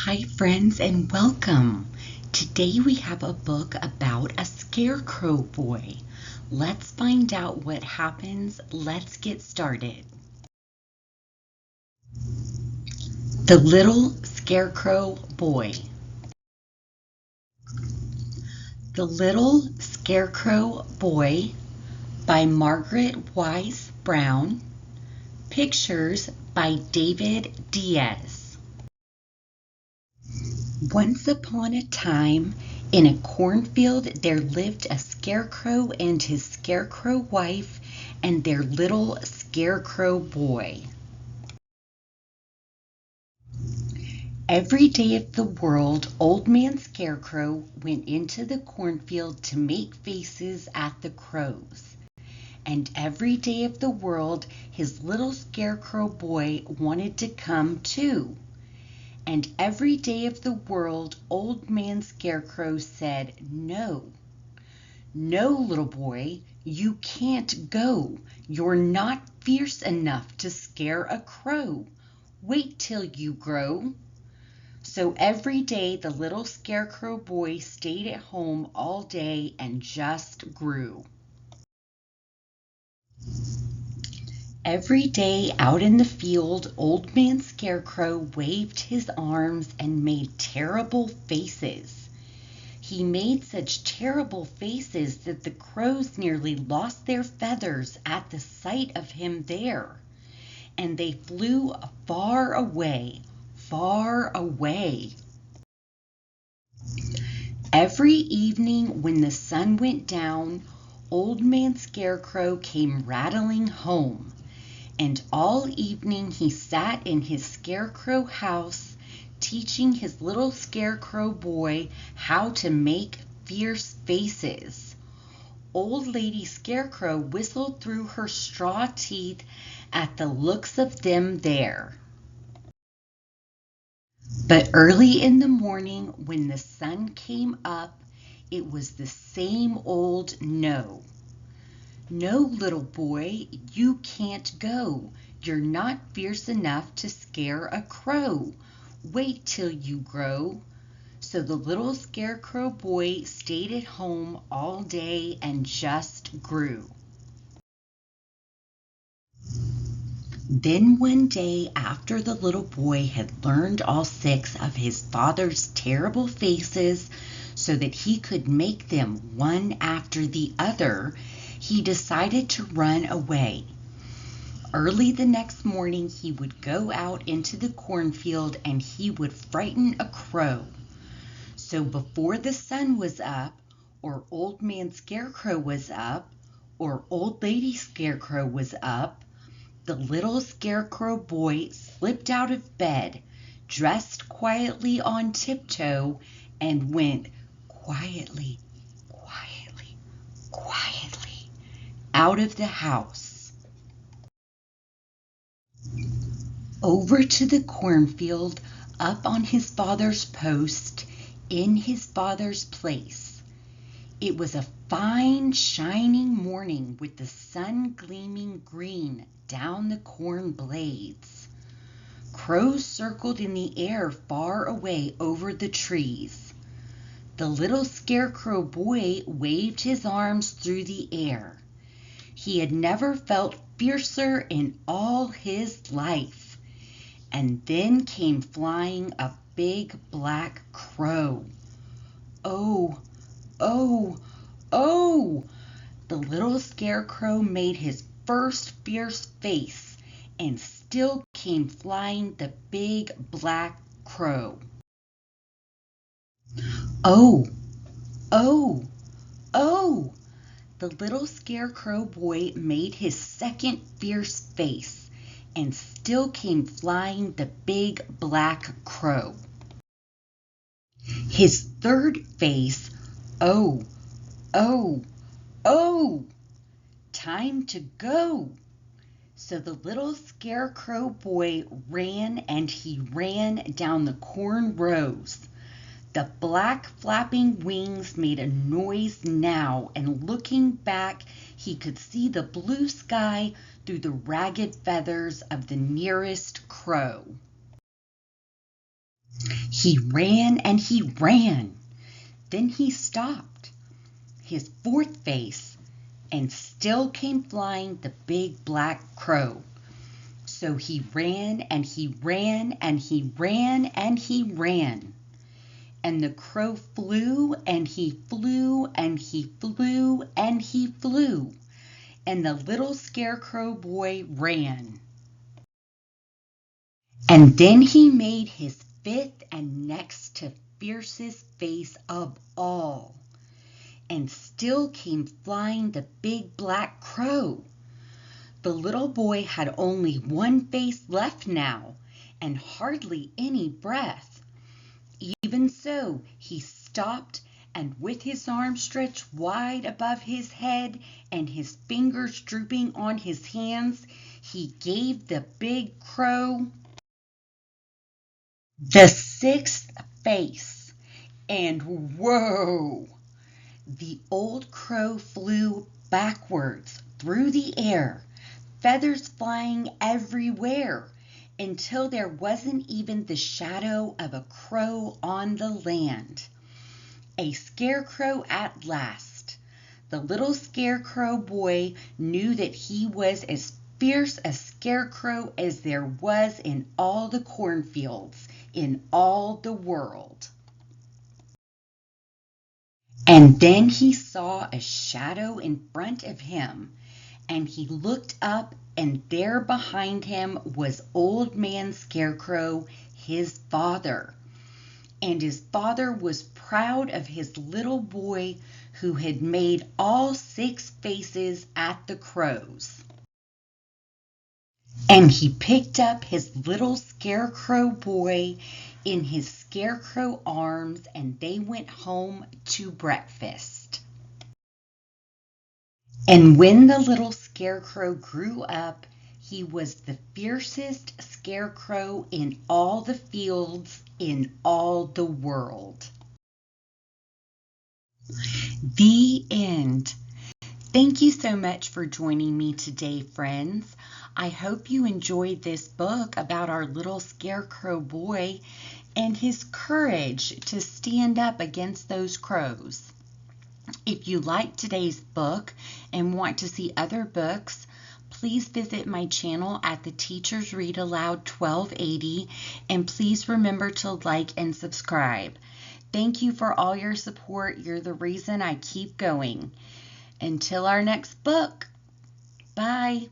Hi friends and welcome. Today we have a book about a scarecrow boy. Let's find out what happens. Let's get started. The Little Scarecrow Boy. The Little Scarecrow Boy by Margaret Wise Brown. Pictures by David Diaz. Once upon a time, in a cornfield, there lived a scarecrow and his scarecrow wife and their little scarecrow boy. Every day of the world, Old Man Scarecrow went into the cornfield to make faces at the crows. And every day of the world, his little scarecrow boy wanted to come too. And every day of the world, Old Man Scarecrow said, "No, no, little boy, you can't go. You're not fierce enough to scare a crow. Wait till you grow." So every day the little scarecrow boy stayed at home all day and just grew. Every day out in the field, Old Man Scarecrow waved his arms and made terrible faces. He made such terrible faces that the crows nearly lost their feathers at the sight of him there. And they flew far away, far away. Every evening when the sun went down, Old Man Scarecrow came rattling home. And all evening he sat in his scarecrow house, teaching his little scarecrow boy how to make fierce faces. Old Lady Scarecrow whistled through her straw teeth at the looks of them there. But early in the morning, when the sun came up, it was the same old no. "No, little boy, you can't go. You're not fierce enough to scare a crow. Wait till you grow." So the little scarecrow boy stayed at home all day and just grew. Then one day, after the little boy had learned all 6 of his father's terrible faces so that he could make them one after the other, he decided to run away. Early the next morning he would go out into the cornfield and he would frighten a crow. So before the sun was up, or Old Man Scarecrow was up, or Old Lady Scarecrow was up, the little scarecrow boy slipped out of bed, dressed quietly on tiptoe, and went quietly, quietly, quietly out of the house. Over to the cornfield, up on his father's post, in his father's place. It was a fine, shining morning with the sun gleaming green down the corn blades. Crows circled in the air far away over the trees. The little scarecrow boy waved his arms through the air. He had never felt fiercer in all his life. And then came flying a big black crow. "Oh, oh, oh!" The little scarecrow made his first fierce face, and still came flying the big black crow. "Oh, oh, oh!" The little scarecrow boy made his second fierce face, and still came flying the big black crow. His third face, "Oh, oh, oh! Time to go!" So the little scarecrow boy ran and he ran down the corn rows. The black flapping wings made a noise now, and looking back, he could see the blue sky through the ragged feathers of the nearest crow. He ran and he ran. Then he stopped, his fourth face, and still came flying the big black crow. So he ran and he ran and he ran and he ran. And the crow flew and he flew and he flew and he flew. And the little scarecrow boy ran. And then he made his fifth and next to fiercest face of all. And still came flying the big black crow. The little boy had only one face left now, and hardly any breath. Even so, he stopped, and with his arms stretched wide above his head and his fingers drooping on his hands, he gave the big crow the sixth face. And whoa! The old crow flew backwards through the air, feathers flying everywhere, until there wasn't even the shadow of a crow on the land. A scarecrow at last. The little scarecrow boy knew that he was as fierce a scarecrow as there was in all the cornfields, in all the world. And then he saw a shadow in front of him, and he looked up, and there behind him was Old Man Scarecrow, his father. And his father was proud of his little boy who had made all six faces at the crows. And he picked up his little scarecrow boy in his scarecrow arms, and they went home to breakfast. And when the little scarecrow grew up, he was the fiercest scarecrow in all the fields, in all the world. The end. Thank you so much for joining me today, friends. I hope you enjoyed this book about our little scarecrow boy and his courage to stand up against those crows. If you like today's book and want to see other books, please visit my channel at the Teachers Read Aloud 1280, and please remember to like and subscribe. Thank you for all your support. You're the reason I keep going. Until our next book, bye.